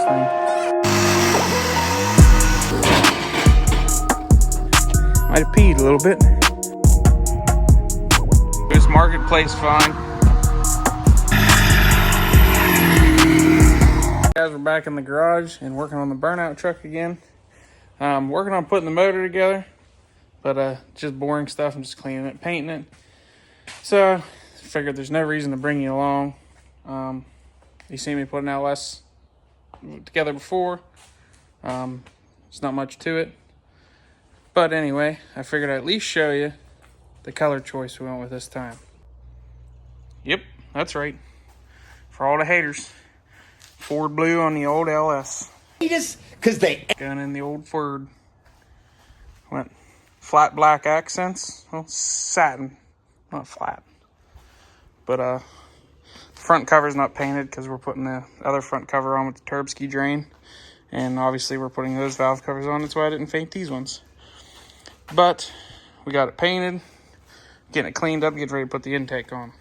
screen. Might have peed a little bit. This marketplace fine. Guys, we're back in the garage and working on the burnout truck again. Working on putting the motor together, but just boring stuff. I'm just cleaning it, painting it. So figured there's no reason to bring you along. You see me putting out less together before. It's not much to it. But anyway, I figured I'd at least show you the color choice we went with this time. Yep, that's right. For all the haters. Ford blue on the old LS. Just because they Going in the old Ford. Went flat black accents. Well, satin. Not flat. But front cover's not painted because we're putting the other front cover on with the turbski drain. And obviously we're putting those valve covers on. That's why I didn't paint these ones. But we got it painted. Getting it cleaned up, getting ready to put the intake on.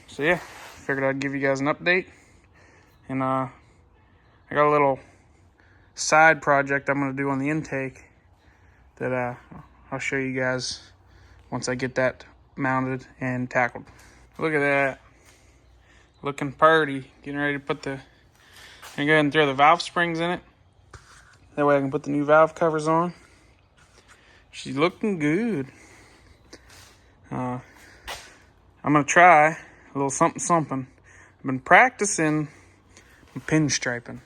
So yeah, figured I'd give you guys an update. And I got a little side project I'm going to do on the intake that I'll show you guys once I get that mounted and tackled. Look at that. Looking pretty. Getting ready to put the... I'm going to go ahead and throw the valve springs in it. That way I can put the new valve covers on. She's looking good. I'm going to try a little something. I've been practicing pinstriping.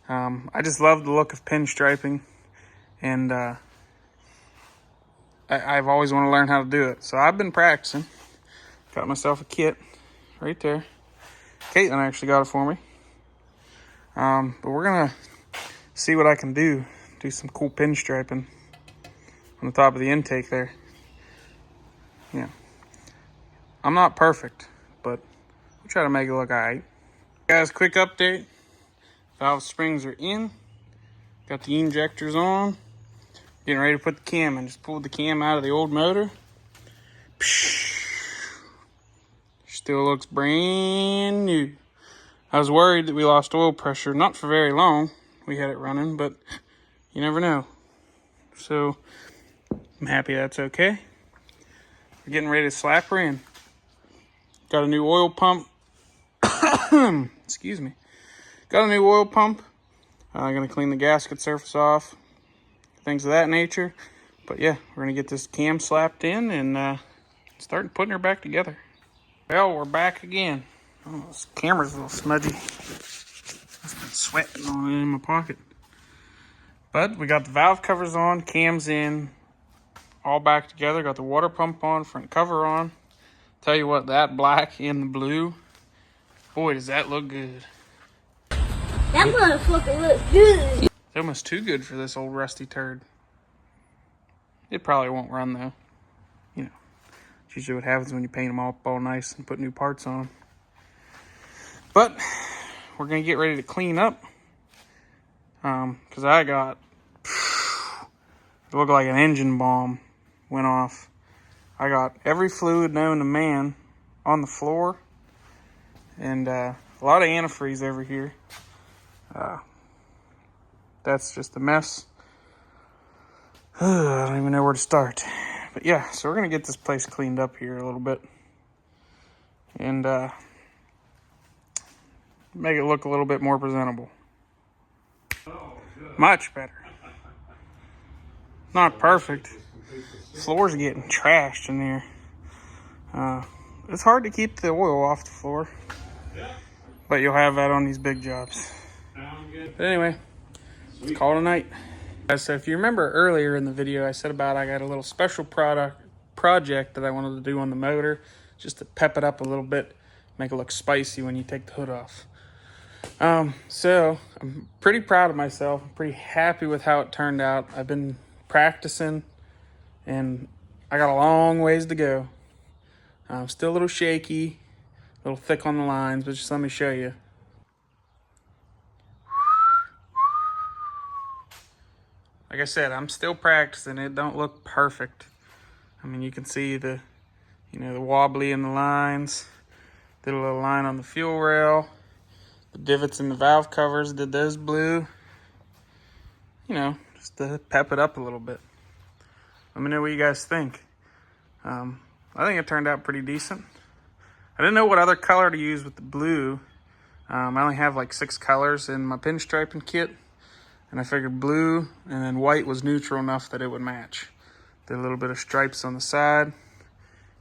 I just love the look of pinstriping, and I've always wanted to learn how to do it. So I've been practicing. Got myself a kit right there. Caitlin actually got it for me. But we're gonna see what I can do. Do some cool pinstriping on the top of the intake there. Yeah. I'm not perfect, but we'll try to make it look alright. Guys, quick update. Valve springs are in. Got the injectors on. Getting ready to put the cam in. Just pulled the cam out of the old motor. Still looks brand new. I was worried that we lost oil pressure. Not for very long. We had it running, but you never know. So I'm happy that's okay. We're getting ready to slap her in. Got a new oil pump. Excuse me. Got a new oil pump. I'm going to clean the gasket surface off. Things of that nature. But yeah, we're going to get this cam slapped in and start putting her back together. Well, we're back again. Oh, this camera's a little smudgy. I've been sweating on it in my pocket. But we got the valve covers on, cams in, all back together. Got the water pump on, front cover on. Tell you what, that black and the blue, boy, does that look good. That motherfucker looks good. It's almost too good for this old rusty turd. It probably won't run though. You know, it's usually what happens when you paint them all nice and put new parts on them. But we're gonna get ready to clean up. Cause I got, it looked like an engine bomb went off. I got every fluid known to man on the floor, and a lot of antifreeze over here. That's just a mess. I don't even know where to start. But yeah, so we're going to get this place cleaned up here a little bit. And make it look a little bit more presentable. Much better. Not perfect. Floor's getting trashed in here. It's hard to keep the oil off the floor. But you'll have that on these big jobs. But anyway, let's call it a night. So if you remember earlier in the video, I said about I got a little special project that I wanted to do on the motor, just to pep it up a little bit, make it look spicy when you take the hood off. So I'm pretty proud of myself. I'm pretty happy with how it turned out. I've been practicing, and I got a long ways to go. I'm still a little shaky, a little thick on the lines, but just let me show you. Like I said, I'm still practicing. It don't look perfect. I mean, you can see the wobbly in the lines. Did a little line on the fuel rail. The divots in the valve covers, did those blue. You know, just to pep it up a little bit. Let me know what you guys think. I think it turned out pretty decent. I didn't know what other color to use with the blue. I only have like 6 colors in my pinstriping kit. And I figured blue and then white was neutral enough that it would match. Did a little bit of stripes on the side.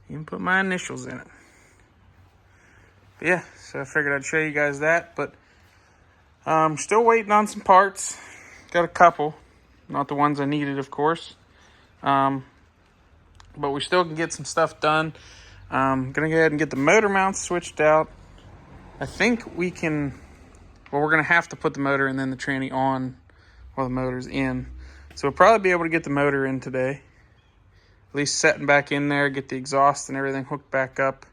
Even put my initials in it. But yeah, so I figured I'd show you guys that. But still waiting on some parts. Got a couple. Not the ones I needed, of course. But we still can get some stuff done. Gonna go ahead and get the motor mounts switched out. I think we can, well, we're gonna have to put the motor and then the tranny on while the motor's in. So we'll probably be able to get the motor in today. At least setting back in there, get the exhaust and everything hooked back up.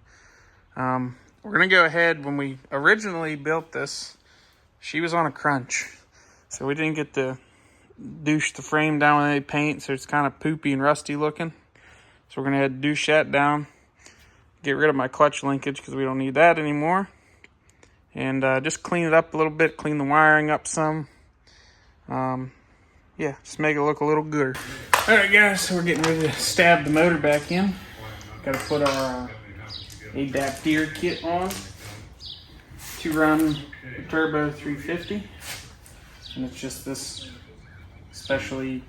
We're gonna go ahead, when we originally built this, she was on a crunch. So we didn't get to douche the frame down with any paint, so it's kind of poopy and rusty looking. So we're gonna head douche that down. Get rid of my clutch linkage because we don't need that anymore. And just clean it up a little bit, clean the wiring up some. Yeah, just make it look a little gooder. All right, guys, so we're getting ready to stab the motor back in. Got to put our adapter kit on to run the turbo 350. And it's just this specially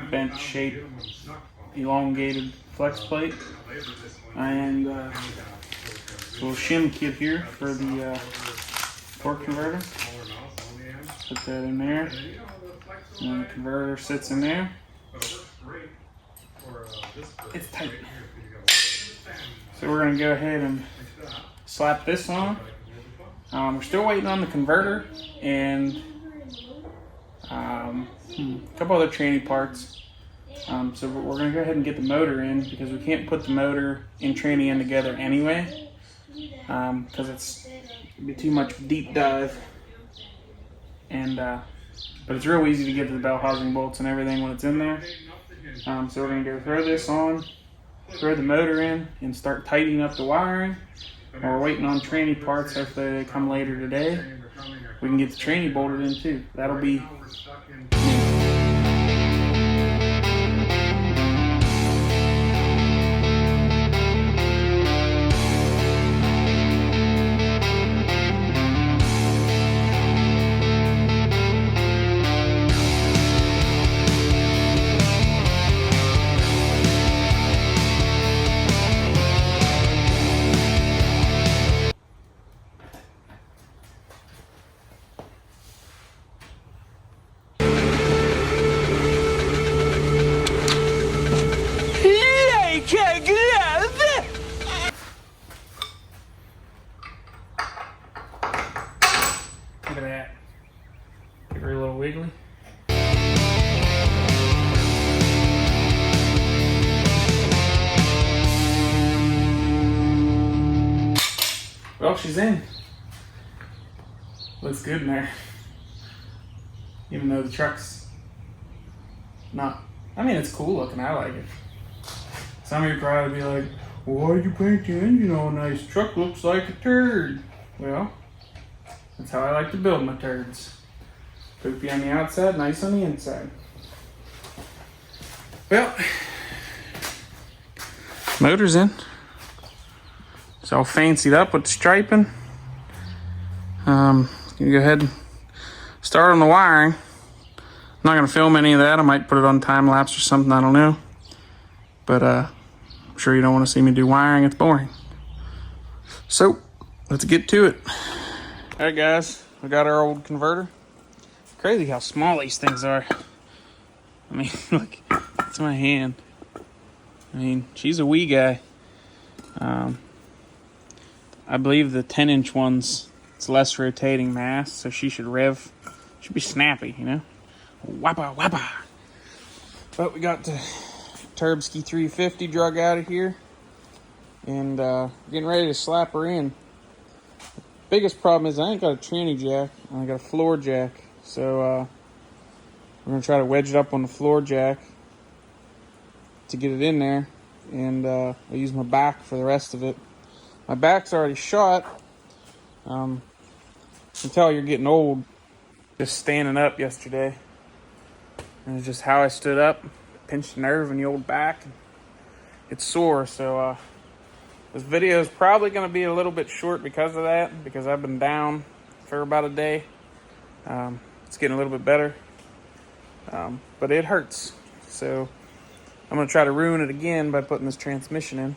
bent shape, elongated flex plate. And a little shim kit here for the torque converter. Put that in there. And the converter sits in there. It's tight. So we're going to go ahead and slap this on. We're still waiting on the converter and a couple other tranny parts. So we're going to go ahead and get the motor in because we can't put the motor and tranny in together anyway. Because it'd be too much deep dive. And but it's real easy to get to the bell housing bolts and everything when it's in there. So we're going to go throw this on, throw the motor in, and start tightening up the wiring. And we're waiting on tranny parts. Hopefully they come later today. We can get the tranny bolted in too. That'll be look at that. Give her a little wiggly. Well, she's in. Looks good in there. Even though the truck's not, I mean, it's cool looking. I like it. Some of you probably be like, why'd you paint the engine all nice? Truck looks like a turd. Well, that's how I like to build my turds. Poopy on the outside, nice on the inside. Well, motor's in. It's all fancied up with the striping. Gonna go ahead and start on the wiring. I'm not gonna film any of that. I might put it on time lapse or something, I don't know. But I'm sure you don't want to see me do wiring, it's boring. So, let's get to it. All right, guys, we got our old converter. Crazy how small these things are. I mean, look, it's my hand. I mean, she's a wee guy. I believe the 10-inch ones, it's less rotating mass, so she should should be snappy, you know? Wappa, wappa. But we got the Turbski 350 drug out of here. And getting ready to slap her in. Biggest problem is I ain't got a tranny jack. I got a floor jack. So we're going to try to wedge it up on the floor jack to get it in there. And I'll use my back for the rest of it. My back's already shot. can tell you're getting old just standing up yesterday. And it's just how I stood up, pinched a nerve in the old back. It's sore, so this video is probably going to be a little bit short because of that, because I've been down for about a day. It's getting a little bit better, but it hurts. So I'm going to try to ruin it again by putting this transmission in.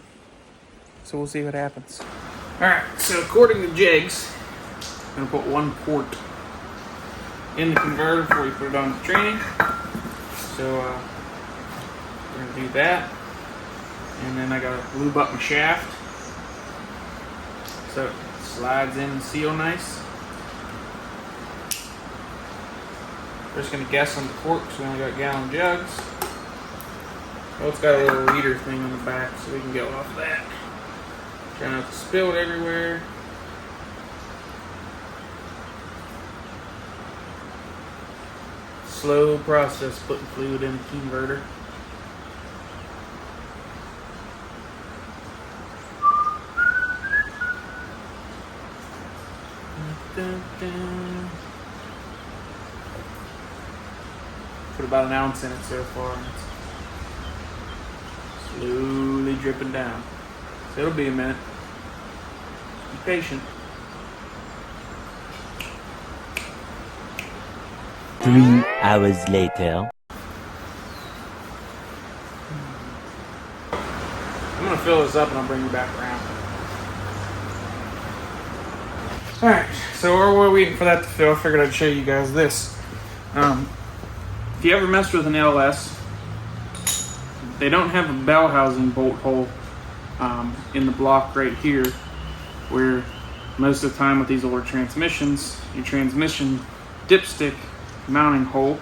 So we'll see what happens. Alright, so according to Jegs, I'm going to put 1 quart in the converter before you put it on the tranny. So we're going to do that. And then I got to lube up my shaft so it slides in and seal nice. Just going to guess on the cork because we only got gallon jugs. Oh, it's got a little reader thing on the back so we can go off that. Try not to spill it everywhere. Slow process putting fluid in a converter. Put about an ounce in it so far. It's slowly dripping down. So it'll be a minute. Be patient. 3 hours later. I'm gonna fill this up and I'll bring you back around. Alright, so while we're waiting for that to fill, I figured I'd show you guys this. If you ever messed with an LS, they don't have a bell housing bolt hole in the block right here, where most of the time with these older transmissions, your transmission dipstick mounting hole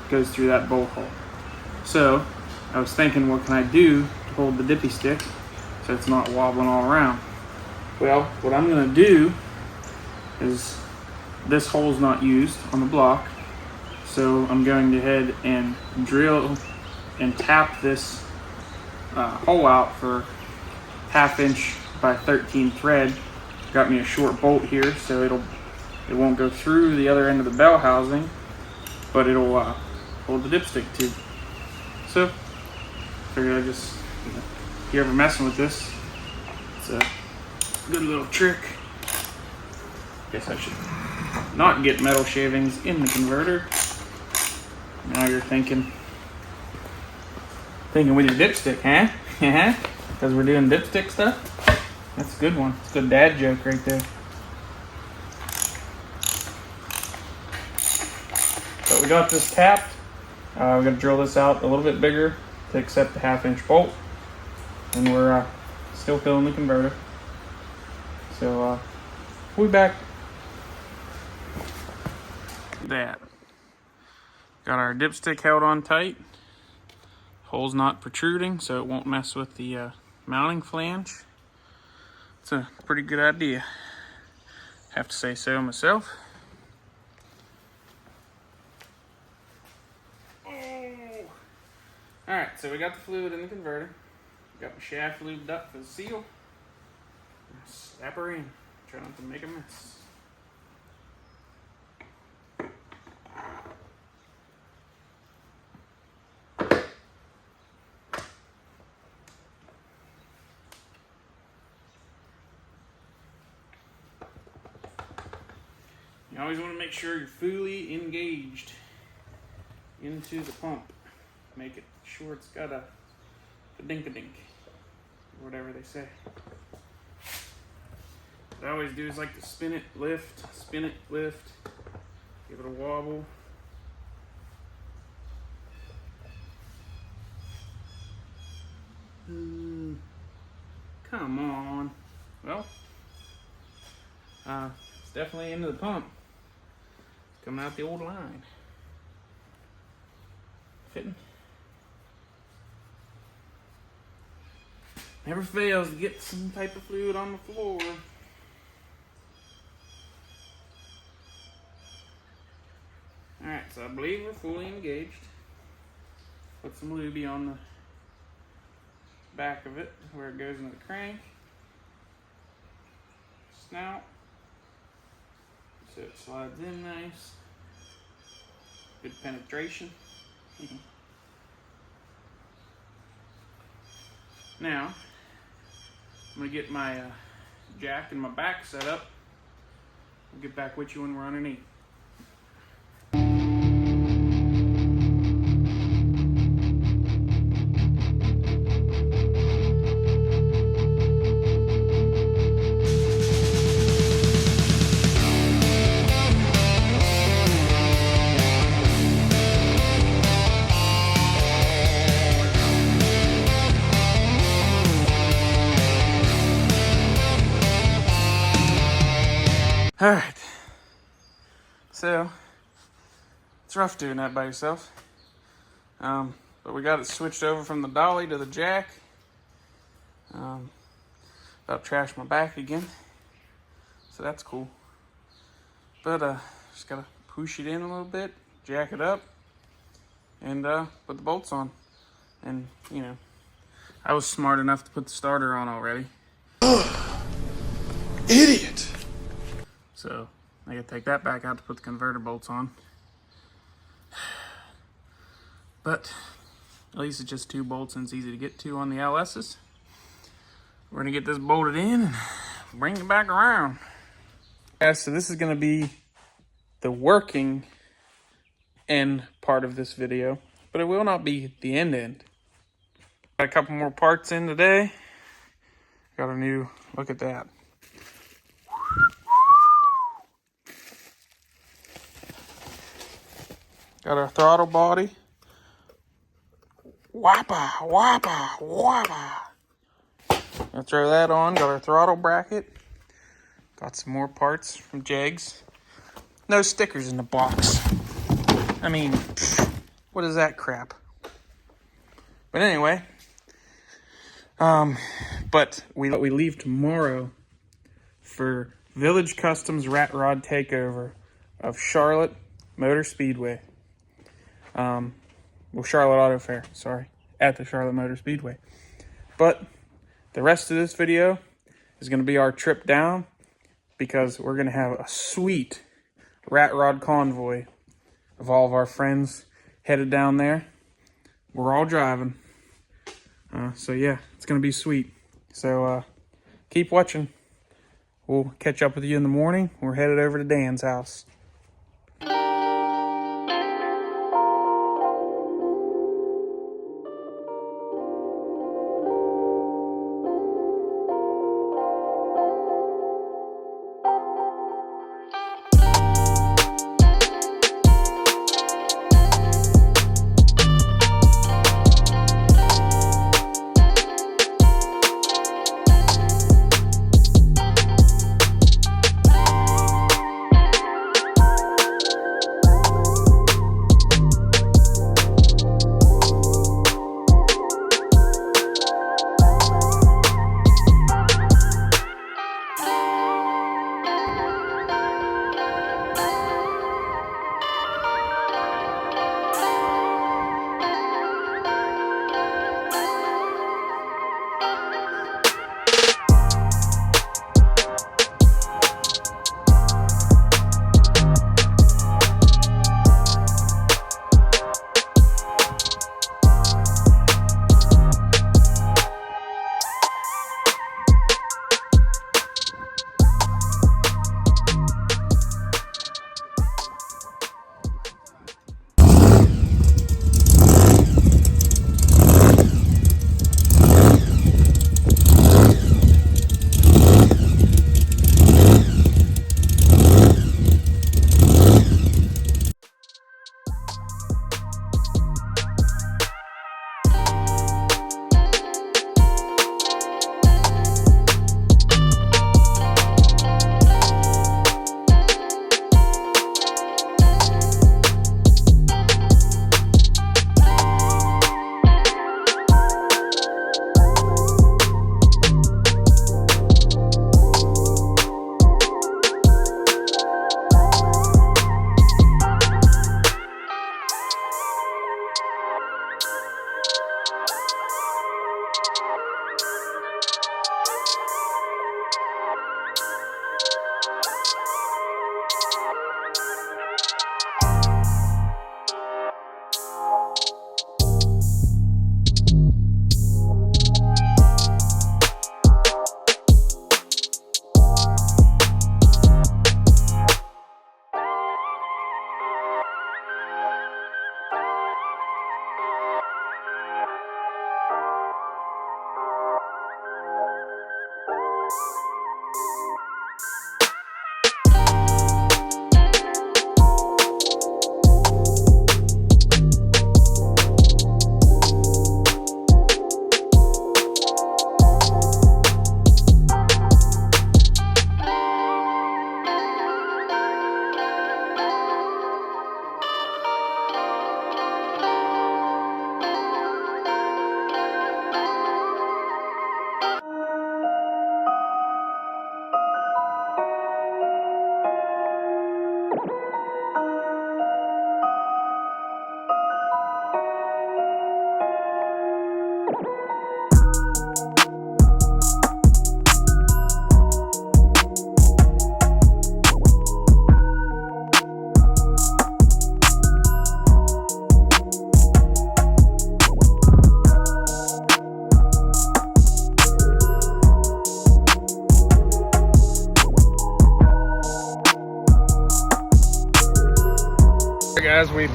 goes through that bolt hole. So I was thinking, what can I do to hold the dippy stick so it's not wobbling all around? Well, what I'm going to do is, this hole's not used on the block, so I'm going to head and drill and tap this hole out for 1/2 inch by 13 thread. Got me a short bolt here, so it won't go through the other end of the bell housing, but it'll hold the dipstick tube. So figured I just, if you're ever messing with this, it's a good little trick. Guess I should not get metal shavings in the converter. Now you're thinking with your dipstick, huh? Because we're doing dipstick stuff? That's a good one. It's a good dad joke right there. So we got this tapped. We're going to drill this out a little bit bigger to accept the 1/2 inch bolt. And we're still filling the converter. So we'll be back. That. Got our dipstick held on tight. Hole's not protruding, so it won't mess with the mounting flange. It's a pretty good idea. Have to say so myself. Alright, so we got the fluid in the converter. Got my shaft lubed up for the seal. Snap her in. Try not to make a mess. You always want to make sure you're fully engaged into the pump. Make it sure it's got a dink-a-dink, or whatever they say. What I always do is like to spin it, lift, give it a wobble. Come on. Well, it's definitely into the pump. It's coming out the old line. Fitting. Never fails to get some type of fluid on the floor. Alright, so I believe we're fully engaged. Put some lubie on the back of it where it goes into the crank, snout, So it slides in nice. Good penetration. Now, I'm gonna get my jack and my back set up. I'll get back with you when we're underneath. All right, so it's rough doing that by yourself, but we got it switched over from the dolly to the jack. About trashed my back again, so that's cool. But just gotta push it in a little bit, jack it up, and put the bolts on. And you know, I was smart enough to put the starter on already. Idiot! So I gotta take that back out to put the converter bolts on. But at least it's just 2 bolts and it's easy to get to on the LS's. We're gonna get this bolted in and bring it back around. Yeah, so this is gonna be the working end part of this video, but it will not be the end. Got a couple more parts in today. Got a new, look at that. Got our throttle body. Whoppa, whoppa, whoppa. Gonna throw that on. Got our throttle bracket. Got some more parts from Jegs. No stickers in the box. I mean, what is that crap? But anyway, but we leave tomorrow for Village Customs Rat Rod Takeover of Charlotte Motor Speedway. Well, Charlotte Auto Fair, sorry, at the Charlotte Motor Speedway. But the rest of this video is going to be our trip down, because we're going to have a sweet rat rod convoy of all of our friends headed down there. We're all driving. So yeah, it's going to be sweet. So keep watching. We'll catch up with you in the morning. We're headed over to Dan's house.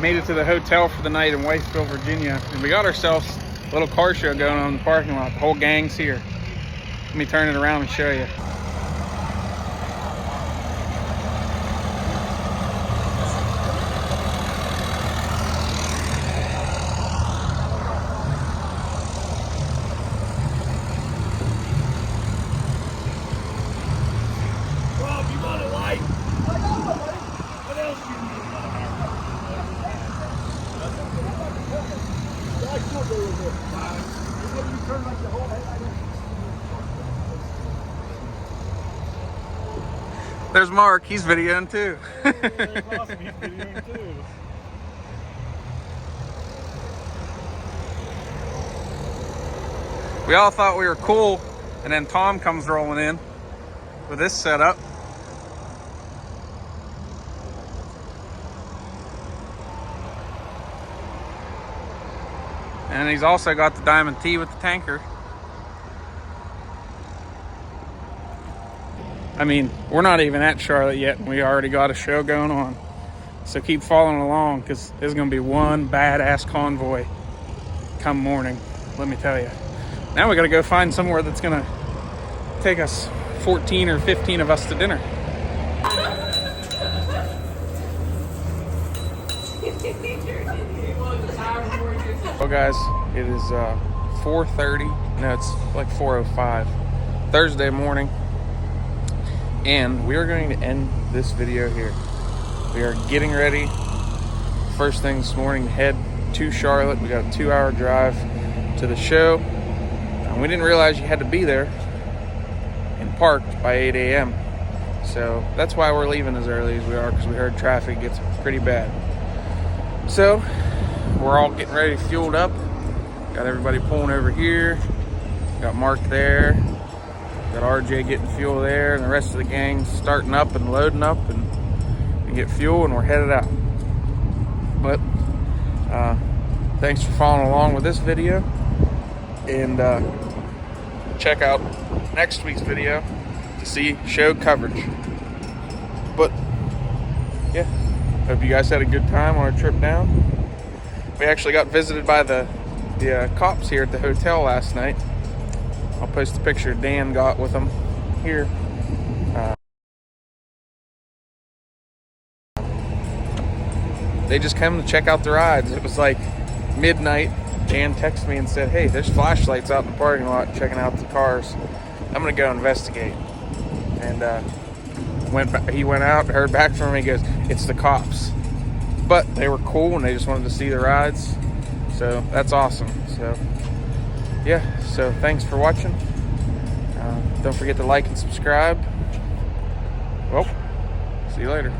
made it to the hotel for the night in Whitesville, Virginia, and we got ourselves a little car show going on in the parking lot. The whole gang's here. Let me turn it around and show you. There's Mark, he's videoing too. That's awesome, he's videoing too. We all thought we were cool, and then Tom comes rolling in with this setup. And he's also got the Diamond T with the tanker. I mean, we're not even at Charlotte yet, and we already got a show going on. So keep following along, because there's going to be one badass convoy come morning, let me tell you. Now we got to go find somewhere that's going to take us 14 or 15 of us to dinner. Well, guys, it is 4:30. No, it's like 4:05. Thursday morning. And we are going to end this video here. We are getting ready first thing this morning to head to Charlotte. We got a 2-hour drive to the show. And we didn't realize you had to be there and parked by 8 a.m. So that's why we're leaving as early as we are, because we heard traffic gets pretty bad. So we're all getting ready, fueled up. Got everybody pulling over here. Got Mark there. Got RJ getting fuel there, and the rest of the gang starting up and loading up, and we get fuel and we're headed out. But thanks for following along with this video, and check out next week's video to see show coverage. But yeah, hope you guys had a good time on our trip down. We actually got visited by the cops here at the hotel last night. I'll post a picture Dan got with them here. They just come to check out the rides. It was like midnight. Dan texted me and said, "Hey, there's flashlights out in the parking lot checking out the cars. I'm gonna go investigate." And he went out, heard back from him. He goes, "It's the cops." But they were cool and they just wanted to see the rides. So that's awesome. So yeah, so thanks for watching. Don't forget to like and subscribe. Well, see you later.